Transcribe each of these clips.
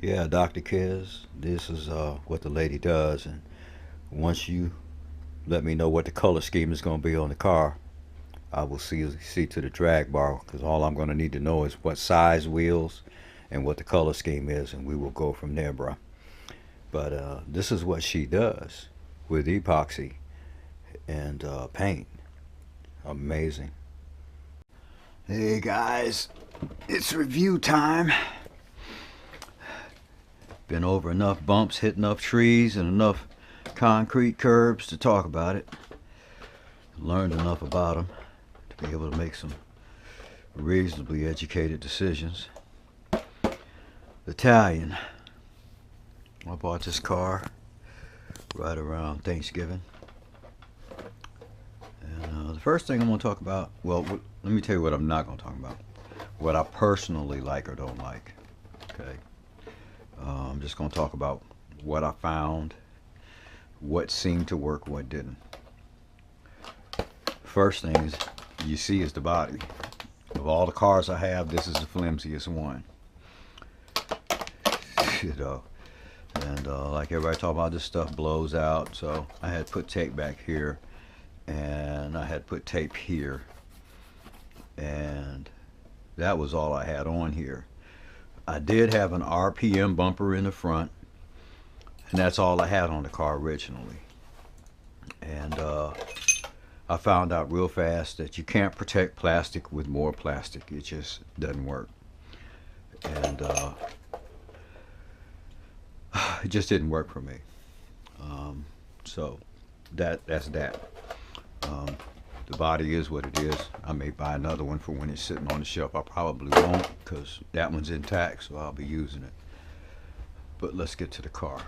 Yeah, Dr. Kiz, this is what the lady does, and once you let me know what the color scheme is going to be on the car, I will see to the drag bar because all I'm going to need to know is what size wheels and what the color scheme is, and we will go from there, bro. But this is what she does with epoxy and paint. Amazing. Hey guys, it's review time. Been over enough bumps, hit enough trees, and enough concrete curbs to talk about it. Learned enough about them to be able to make some reasonably educated decisions. The Talion. I bought this car right around Thanksgiving. And the first thing I'm going to talk about, well, let me tell you what I'm not going to talk about. What I personally like or don't like. Okay. I'm just going to talk about what I found, what seemed to work, what didn't. First thing is you see is the body. Of all the cars I have, this is the flimsiest one. You know, and like everybody talk about, this stuff blows out. So I had put tape back here, and I had put tape here, and that was all I had on here. I did have an RPM bumper in the front, and that's all I had on the car originally. And I found out real fast that you can't protect plastic with more plastic. It just doesn't work. And it just didn't work for me. So that's that. The body is what it is. I may buy another one for when it's sitting on the shelf. I probably won't because that one's intact, so I'll be using it. But let's get to the car.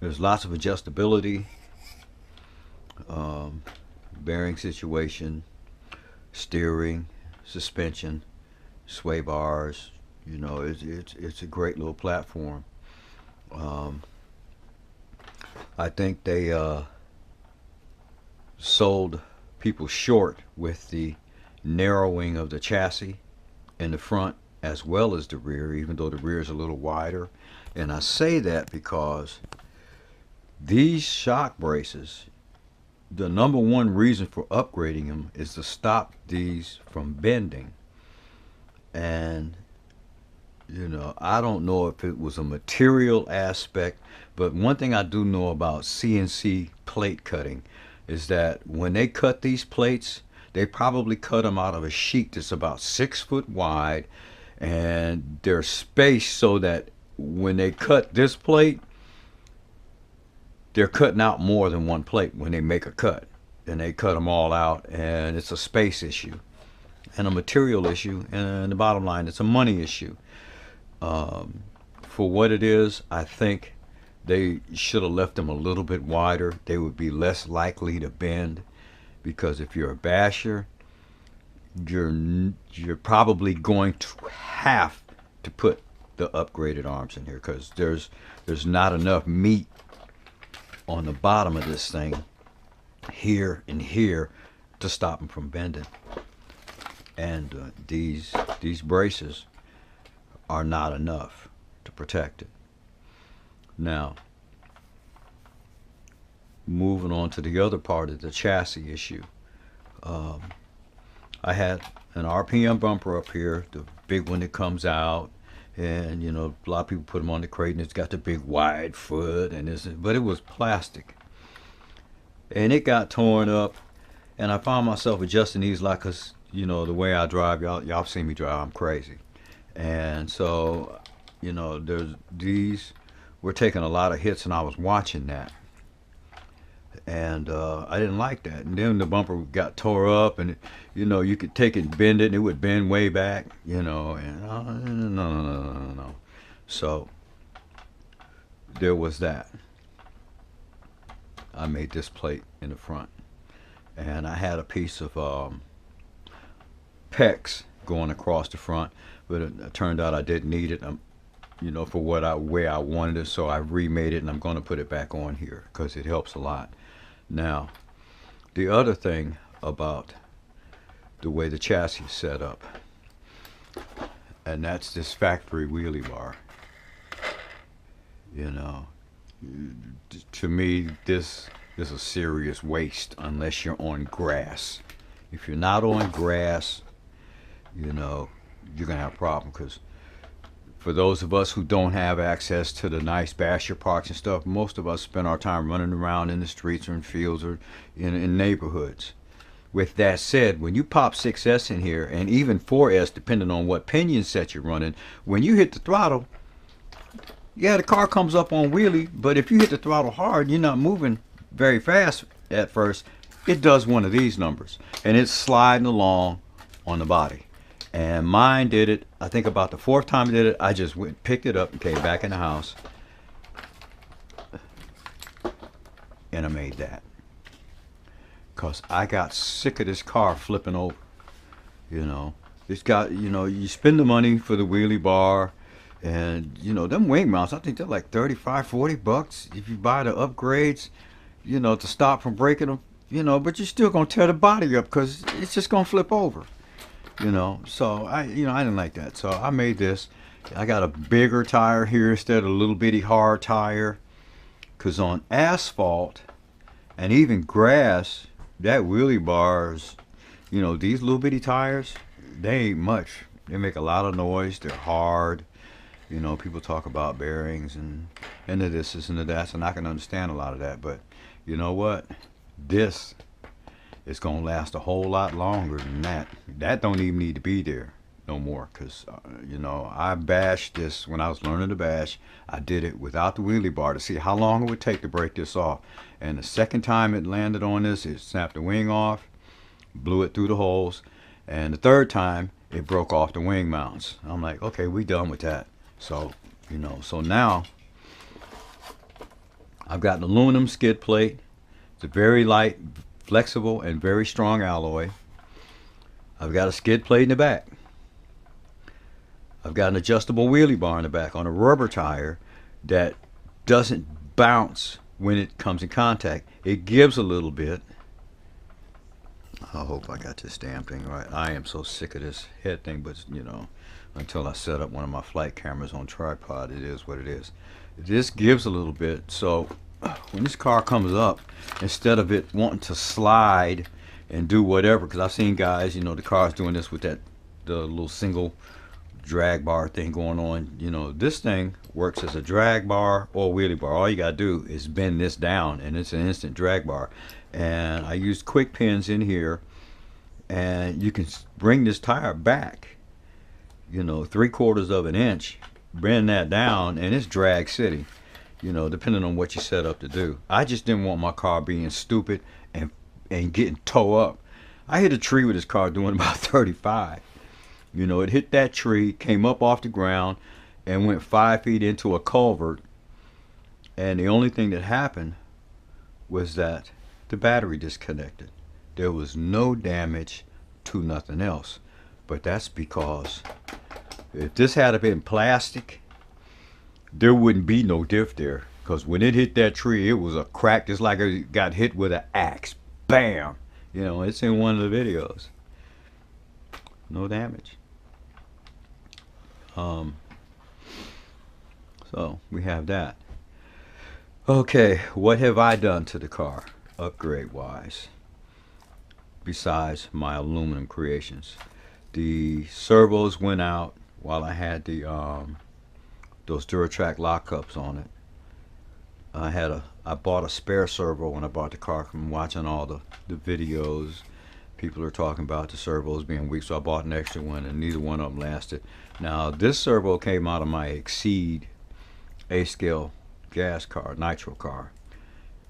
There's lots of adjustability, bearing situation, steering, suspension, sway bars. You know, it's a great little platform. I think they sold people short with the narrowing of the chassis in the front as well as the rear, even though the rear is a little wider. And I say that because these shock braces, the number one reason for upgrading them is to stop these from bending. And you know, I don't know if it was a material aspect, but one thing I do know about CNC plate cutting is that when they cut these plates, they probably cut them out of a sheet that's about 6 foot wide, and they're spaced so that when they cut this plate, they're cutting out more than one plate when they make a cut. And they cut them all out, and it's a space issue and a material issue, and the bottom line, it's a money issue. For what it is, I think they should have left them a little bit wider. They would be less likely to bend, because if you're a basher, you're probably going to have to put the upgraded arms in here, because there's not enough meat on the bottom of this thing here and here to stop them from bending. And these braces are not enough to protect it. Now, moving on to the other part of the chassis issue. I had an RPM bumper up here, the big one that comes out, and you know, a lot of people put them on the crate, and it's got the big wide foot, and but it was plastic, and it got torn up, and I found myself adjusting these like, cause you know the way I drive, y'all seen me drive, I'm crazy, and so you know, these were taking a lot of hits, and I was watching that. And I didn't like that. And then the bumper got tore up, and you know, you could take it and bend it, and it would bend way back, you know, and no. So there was that. I made this plate in the front, and I had a piece of PEX going across the front, but it turned out I didn't need it. You know, for where I wanted it, so I remade it, and I'm going to put it back on here because it helps a lot. Now, the other thing about the way the chassis is set up, and that's this factory wheelie bar. You know, to me, this is a serious waste unless you're on grass. If you're not on grass, you know, you're gonna have a problem. Because for those of us who don't have access to the nice basher parks and stuff, most of us spend our time running around in the streets or in fields or in neighborhoods. With that said, when you pop 6S in here, and even 4S, depending on what pinion set you're running, when you hit the throttle, yeah, the car comes up on wheelie, but if you hit the throttle hard, you're not moving very fast at first. It does one of these numbers, and it's sliding along on the body. And mine did it, I think about the 4th time I did it, I just went, picked it up and came back in the house, and I made that. Because I got sick of this car flipping over. You know, it's got, you know, you spend the money for the wheelie bar, and, you know, them wing mounts, I think they're like 35, 40 bucks if you buy the upgrades, you know, to stop from breaking them, you know, but you're still going to tear the body up because it's just going to flip over, you know. So, I didn't like that. So, I made this. I got a bigger tire here instead of a little bitty hard tire, because on asphalt and even grass, that wheelie bars, you know, these little bitty tires, they ain't much. They make a lot of noise. They're hard. You know, people talk about bearings and the this and the that, and I can understand a lot of that. But you know what? This is going to last a whole lot longer than that. That don't even need to be there no more, because, you know, I bashed this when I was learning to bash. I did it without the wheelie bar to see how long it would take to break this off. And the second time it landed on this, it snapped the wing off, blew it through the holes. And the third time, it broke off the wing mounts. I'm like, okay, we done with that. So, you know, so now I've got an aluminum skid plate. It's a very light, flexible, and very strong alloy. I've got a skid plate in the back. I've got an adjustable wheelie bar in the back on a rubber tire that doesn't bounce when it comes in contact. It gives a little bit. I hope I got this damn thing right. I am so sick of this head thing, but, you know, until I set up one of my flight cameras on tripod, it is what it is. This gives a little bit, so when this car comes up, instead of it wanting to slide and do whatever, because I've seen guys, you know, the car's doing this with the little single drag bar thing going on. You know, this thing works as a drag bar or wheelie bar. All you gotta do is bend this down, and it's an instant drag bar. And I used quick pins in here, and you can bring this tire back, you know, 3/4 of an inch, bend that down, and it's drag city, you know, depending on what you set up to do. I just didn't want my car being stupid and getting toe up. I hit a tree with this car doing about 35. You know, it hit that tree, came up off the ground, and went 5 feet into a culvert. And the only thing that happened was that the battery disconnected. There was no damage to nothing else. But that's because if this had been plastic, there wouldn't be no diff there. Because when it hit that tree, it was a crack, just like it got hit with an axe. Bam! You know, it's in one of the videos. No damage. So we have that. Okay, what have I done to the car upgrade wise besides my aluminum creations? The servos went out while I had the those Duratrack lockups on it. I bought a spare servo when I bought the car from watching all the videos. People are talking about the servos being weak, so I bought an extra one, and neither one of them lasted. Now this servo came out of my Exceed A-scale gas car, nitro car,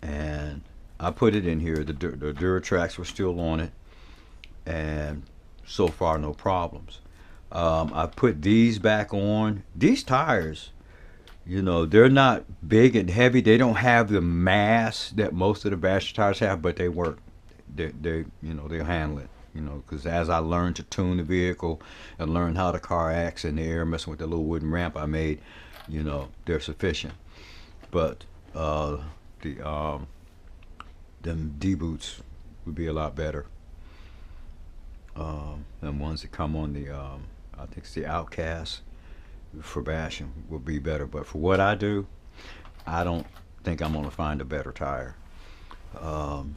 and I put it in here. The Duratracks were still on it, and so far no problems. I put these back on. These tires, you know, they're not big and heavy. They don't have the mass that most of the basher tires have, but they work. They you know, they'll handle it. You know, because as I learned to tune the vehicle and learn how the car acts in the air, messing with the little wooden ramp I made, you know, they're sufficient. But them D-boots would be a lot better than ones that come on the I think it's the Outcast for bashing would be better. But for what I do, I don't think I'm gonna find a better tire. Um,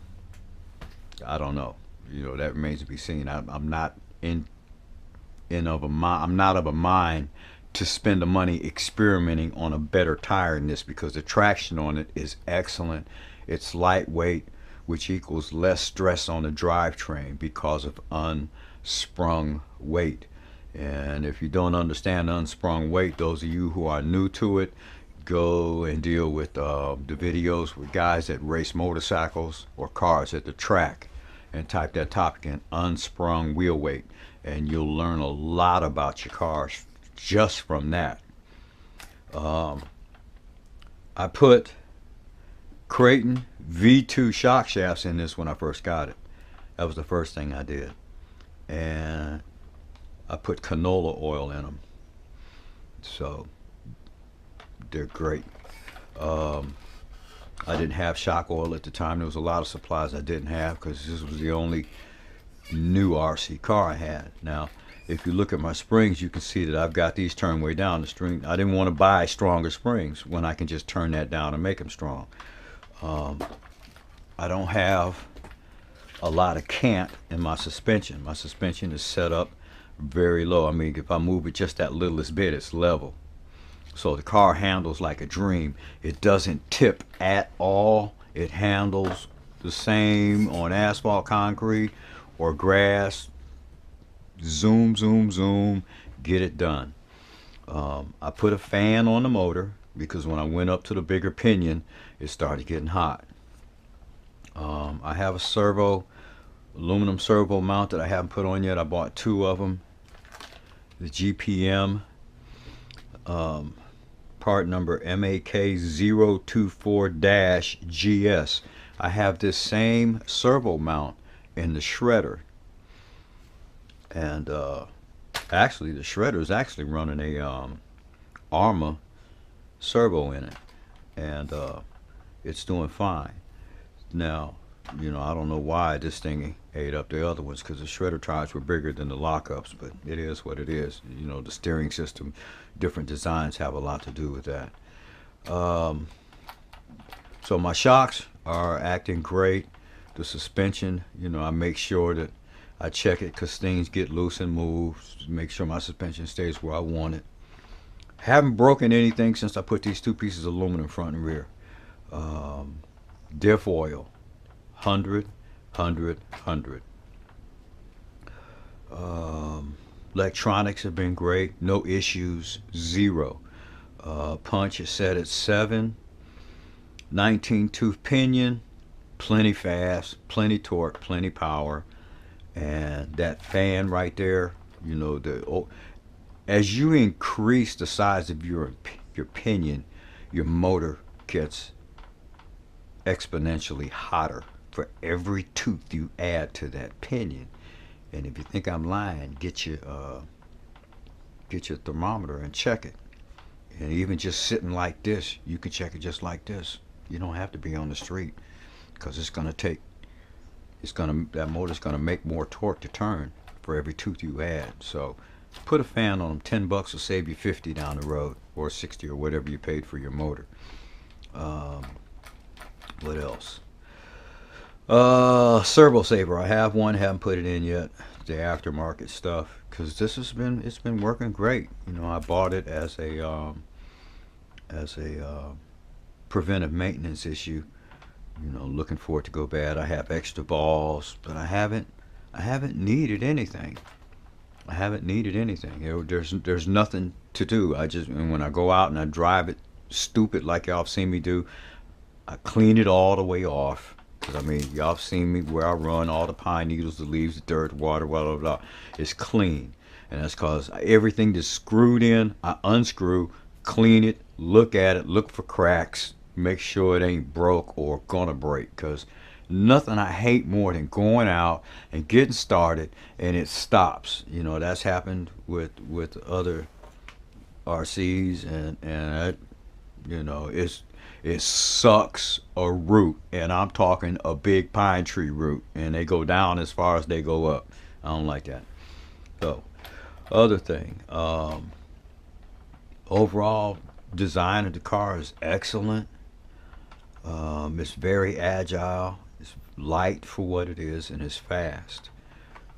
I don't know. You know, that remains to be seen. I'm not I'm not of a mind to spend the money experimenting on a better tire than this, because the traction on it is excellent. It's lightweight, which equals less stress on the drivetrain because of unsprung weight. And if you don't understand unsprung weight, those of you who are new to it, go and deal with the videos with guys that race motorcycles or cars at the track and type that topic in, unsprung wheel weight, and you'll learn a lot about your cars just from that. I put Creighton V2 shock shafts in this when I first got it. That was the first thing I did. And I put canola oil in them. So they're great. I didn't have shock oil at the time. There was a lot of supplies I didn't have because this was the only new RC car I had. Now, if you look at my springs, you can see that I've got these turned way down. The string, I didn't want to buy stronger springs when I can just turn that down and make them strong. I don't have a lot of cant in my suspension. My suspension is set up very low. I mean, if I move it just that littlest bit, it's level. So the car handles like a dream. It doesn't tip at all. It handles the same on asphalt, concrete, or grass. Zoom, zoom, zoom, get it done. I put a fan on the motor because when I went up to the bigger pinion, it started getting hot. I have a aluminum servo mount that I haven't put on yet. I bought 2 of them. The GPM part number MAK024-GS. I have this same servo mount in the shredder, and actually the shredder is actually running a Arrma servo in it, and it's doing fine. Now, you know, I don't know why this thing ate up the other ones, because the shredder tires were bigger than the lockups, but it is what it is. You know, the steering system, different designs have a lot to do with that. So my shocks are acting great. The suspension, you know, I make sure that I check it because things get loose and move. Make sure my suspension stays where I want it. Haven't broken anything since I put these 2 pieces of aluminum front and rear. Diff oil, 100, 100, 100. Electronics have been great, no issues, 0. Punch is set at 7. 19 tooth pinion, plenty fast, plenty torque, plenty power. And that fan right there, you know, as you increase the size of your pinion, your motor gets exponentially hotter for every tooth you add to that pinion. And if you think I'm lying, get your thermometer and check it. And even just sitting like this, you can check it just like this. You don't have to be on the street, because it's gonna take, that motor's gonna make more torque to turn for every tooth you add. So put a fan on them. 10 bucks will save you 50 down the road, or 60, or whatever you paid for your motor. What else? Servo saver. I have one, haven't put it in yet. The aftermarket stuff, because this has been, it's been working great. You know, I bought it as a preventive maintenance issue. You know, looking for it to go bad. I have extra balls, but I haven't needed anything. I haven't needed anything. There's nothing to do. And when I go out and I drive it stupid like y'all have seen me do, I clean it all the way off. Because I mean, y'all have seen me where I run all the pine needles, the leaves, the dirt, water, blah blah blah. It's clean, and that's because everything that's screwed in, I unscrew, clean it, look at it, look for cracks, make sure it ain't broke or gonna break. Because nothing I hate more than going out and getting started and it stops. You know, that's happened with other RCs, and you know, it sucks a root, and I'm talking a big pine tree root, and they go down as far as they go up. I don't like that. So Other thing, overall design of the car is excellent. It's very agile. It's light for what it is, and it's fast.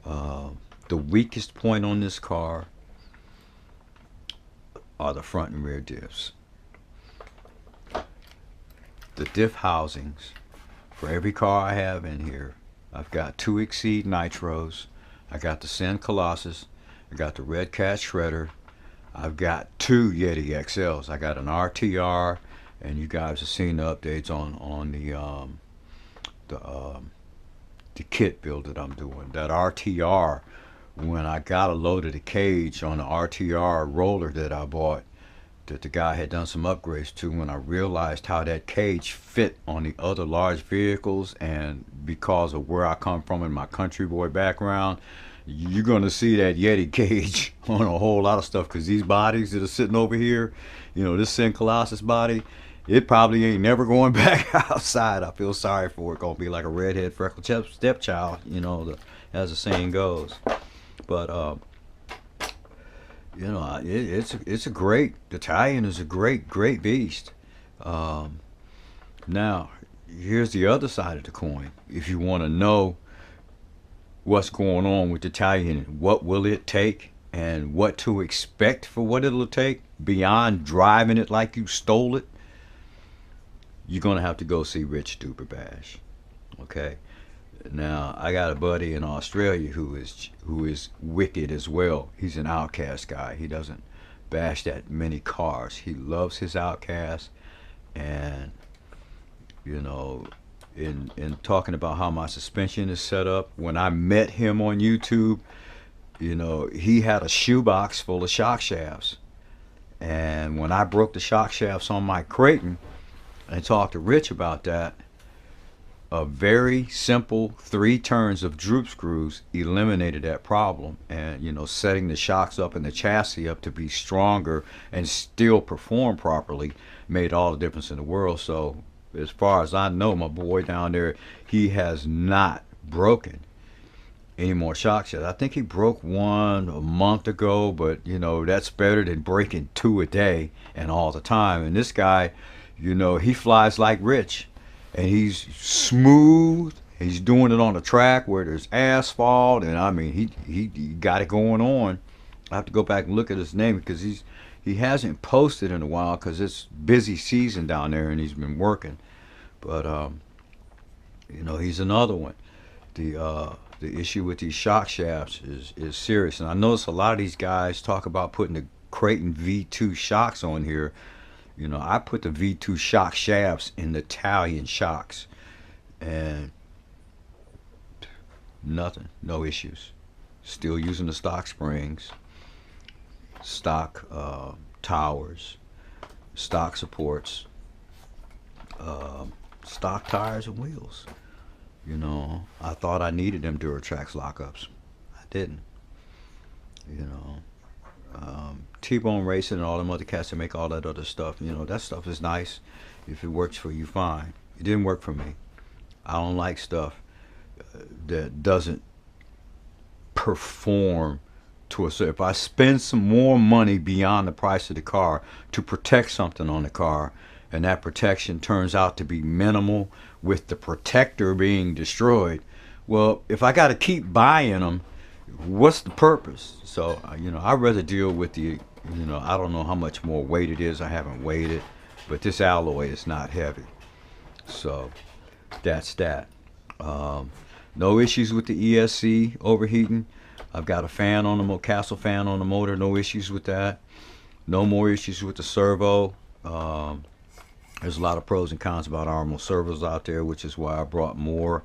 Um, the weakest point on this car are the front and rear diffs. The diff housings for every car I have in here, I've got two Exceed Nitros. I got the Sin Colossus. I got the Red Cat Shredder. I've got two Yeti XLs. I got an RTR, and you guys have seen the updates on the the kit build that I'm doing. That RTR, when I got a load of the cage on the RTR roller that I bought, that the guy had done some upgrades to, when I realized how that cage fit on the other large vehicles, and because of where I come from in my country boy background, you're going to see that Yeti cage on a whole lot of stuff, because these bodies that are sitting over here, you know, this Sin Colossus body, it probably ain't never going back outside. I feel sorry for it. Gonna be like a redhead freckled stepchild, you know, as the saying goes. But you know, it's a great, the Talion is a great beast. Um, Now, here's the other side of the coin. If you want to know what's going on with the Talion, what will it take, and what to expect for what it'll take beyond driving it like you stole it, you're gonna have to go see Rich Duper Bash. Okay. Now, I got a buddy in Australia who is wicked as well. He's an Outcast guy. He doesn't bash that many cars. He loves his Outcast, and you know, in talking about how my suspension is set up, when I met him on YouTube, you know, he had a shoebox full of shock shafts, and when I broke the shock shafts on my Creighton and talked to Rich about that, a very simple 3 turns of droop screws eliminated that problem. And you know, setting the shocks up and the chassis up to be stronger and still perform properly made all the difference in the world. So as far as I know, my boy down there, he has not broken any more shock shafts. I think he broke one a month ago, but you know, that's better than breaking 2 a day and all the time. And this guy, you know, he flies like Rich, and he's smooth. He's doing it on a track where there's asphalt, and I mean, he got it going on. I have to go back and look at his name, because he hasn't posted in a while because it's busy season down there and he's been working. But you know, he's another one. The issue with these shock shafts is serious, and I notice a lot of these guys talk about putting the Creighton V2 shocks on here. You know, I put the V2 shock shafts in the Talion shocks, and nothing, no issues. Still using the stock springs, stock towers, stock supports, stock tires and wheels. You know, I thought I needed them Duratrax lockups. I didn't. You know, T-Bone Racing and all them other cats that make all that other stuff, you know, that stuff is nice. If it works for you, fine. It didn't work for me. I don't like stuff that doesn't perform to a certain. If I spend some more money beyond the price of the car to protect something on the car, and that protection turns out to be minimal with the protector being destroyed, well, if I got to keep buying them, what's the purpose? So you know, I'd rather deal with the, you know, I don't know how much more weight it is. I haven't weighed it, but this alloy is not heavy. So that's that. No issues with the ESC overheating. I've got a fan on the Castle fan on the motor. No issues with that. No more issues with the servo. There's a lot of pros and cons about Arrma servos out there, which is why I brought more.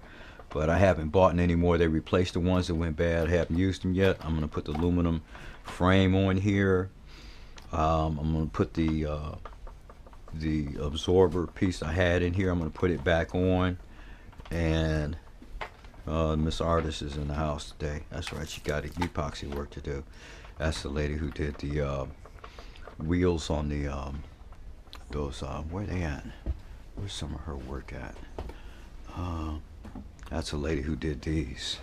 But I haven't bought any more. They replaced the ones that went bad. I haven't used them yet. I'm going to put the aluminum frame on here. I'm going to put the absorber piece I had in here. I'm going to put it back on. And Miss Artist is in the house today. That's right. She got epoxy work to do. That's the lady who did the wheels on the those. Where they at? Where's some of her work at? That's a lady who did these.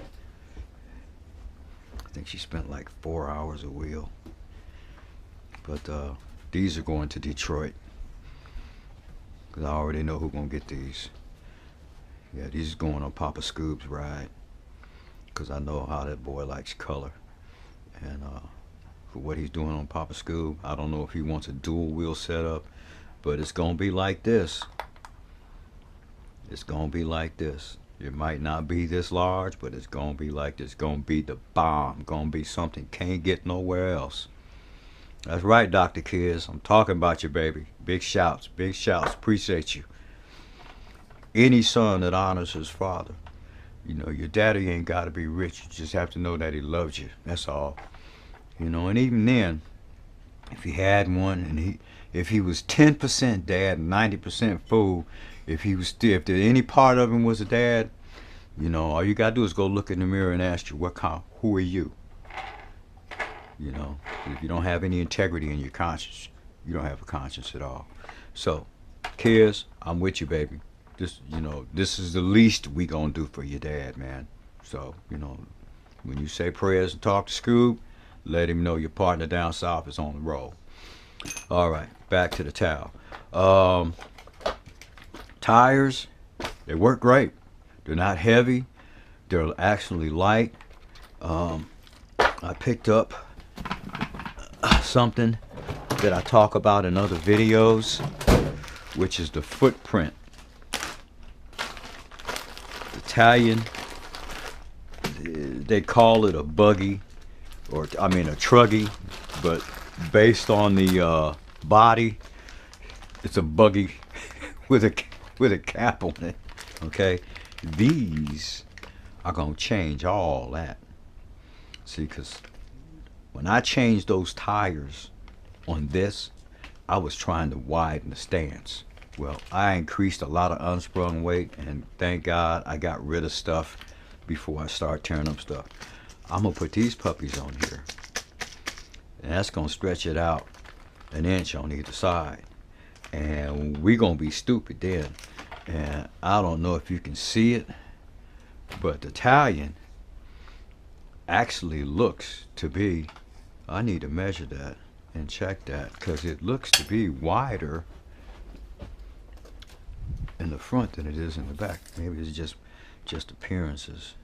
I think she spent like 4 hours a wheel. But these are going to Detroit, because I already know who's going to get these. Yeah, these are going on Papa Scoob's ride, because I know how that boy likes color. And for what he's doing on Papa Scoob, I don't know if he wants a dual wheel setup, but it's going to be like this. It's going to be like this. It might not be this large, but it's going to be like this. It's going to be the bomb. Going to be something can't get nowhere else. That's right, Dr. Kiz. I'm talking about you, baby. Big shouts. Big shouts. Appreciate you. Any son that honors his father. You know, your daddy ain't got to be rich. You just have to know that he loves you. That's all. You know, and even then, if he had one, and if he was 10% dad and 90% fool, if any part of him was a dad, you know, all you gotta do is go look in the mirror and ask you, who are you? You know, if you don't have any integrity in your conscience, you don't have a conscience at all. So, Kiz, I'm with you, baby. This is the least we gonna do for your dad, man. So, you know, when you say prayers and talk to Scoob, let him know your partner down south is on the roll. All right, back to the towel. Tires, they work great. They're not heavy. They're actually light. I picked up something that I talk about in other videos, which is the footprint. The Talion, they call it a buggy, or I mean a truggy, but based on the body, it's a buggy with a cap on it. Okay, these are gonna change all that. See, because when I changed those tires on this, I was trying to widen the stance. Well, I increased a lot of unsprung weight, and thank God I got rid of stuff before I start tearing up stuff. I'm gonna put these puppies on here, and that's gonna stretch it out an inch on either side, and we're gonna be stupid then. And I don't know if you can see it, but the Talion actually looks to be, I need to measure that and check that, because it looks to be wider in the front than it is in the back. Maybe it's just appearances.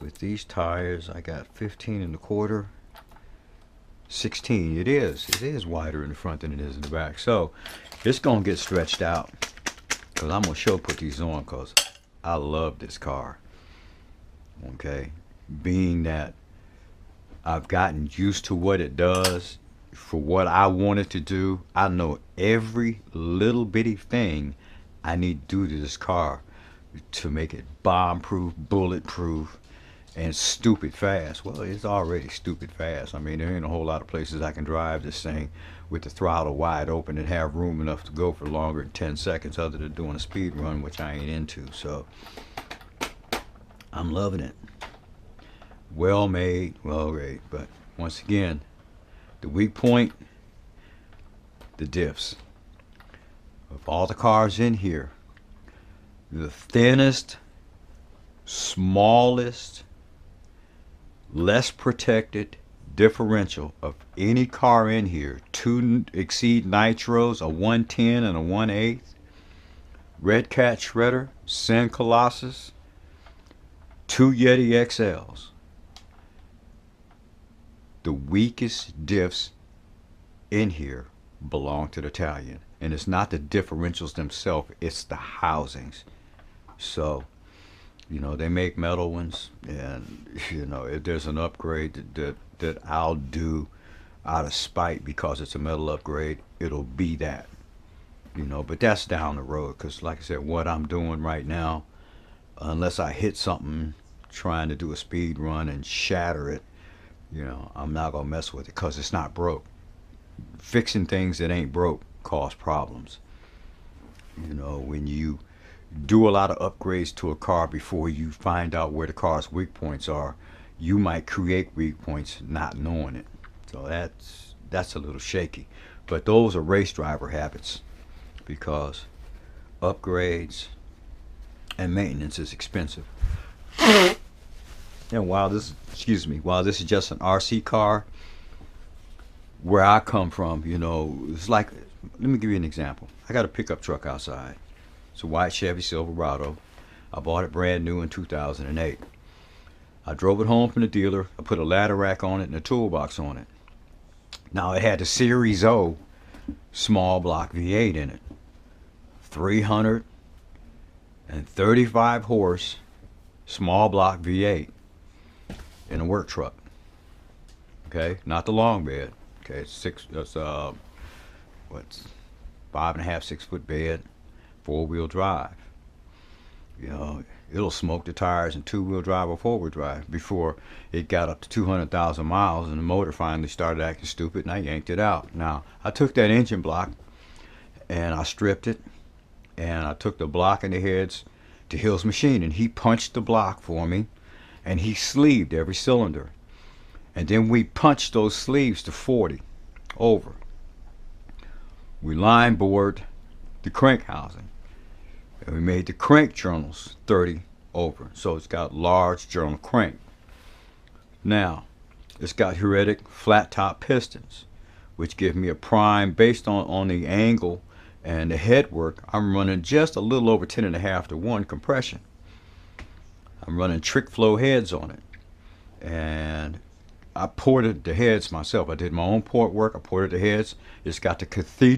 With these tires, I got 15 1/4, 16. It is wider in the front than it is in the back. So it's gonna get stretched out, because I'm gonna put these on, because I love this car. Okay, being that I've gotten used to what it does for what I want it to do. I know every little bitty thing I need to do to this car to make it bomb-proof, bulletproof, and stupid fast. Well, it's already stupid fast. I mean, there ain't a whole lot of places I can drive this thing with the throttle wide open and have room enough to go for longer than 10 seconds other than doing a speed run, which I ain't into. So I'm loving it. Well made, well made. But once again, the weak point, the diffs. Of all the cars in here, the thinnest, smallest, less protected differential of any car in here, 2 Exceed Nitros, a 110 and a 1/8, Red Cat Shredder, Sin Colossus, 2 Yeti XLs. The weakest diffs in here belong to the Talion. And it's not the differentials themselves, it's the housings. So, you know, they make metal ones, and, you know, if there's an upgrade that I'll do out of spite because it's a metal upgrade, it'll be that. You know, but that's down the road, because like I said, what I'm doing right now, unless I hit something trying to do a speed run and shatter it, you know, I'm not gonna mess with it, because it's not broke. Fixing things that ain't broke cause problems. You know, when you do a lot of upgrades to a car before you find out where the car's weak points are, you might create weak points not knowing it. So that's a little shaky. But those are race driver habits, because upgrades and maintenance is expensive. And while this, excuse me, while this is just an RC car, where I come from, you know, it's like, let me give you an example. I got a pickup truck outside. It's a white Chevy Silverado. I bought it brand new in 2008. I drove it home from the dealer. I put a ladder rack on it and a toolbox on it. Now it had the Series O small block V8 in it. 335 horse small block V8 in a work truck. Okay, not the long bed. Okay, it's what's 5.5, 6 foot bed, 4-wheel drive. You know, it'll smoke the tires in 2-wheel drive or 4-wheel drive before it got up to 200,000 miles and the motor finally started acting stupid and I yanked it out. Now, I took that engine block and I stripped it and I took the block and the heads to Hill's machine and he punched the block for me and he sleeved every cylinder. And then we punched those sleeves to 40 over. We line bored the crank housing. And we made the crank journals 30 over. So it's got large journal crank. Now, it's got heuritic flat top pistons, which give me a prime based on the angle and the head work. I'm running just a little over 10.5 to 1 compression. I'm running trick flow heads on it. And I ported the heads myself. I did my own port work. I ported the heads. It's got the cathedral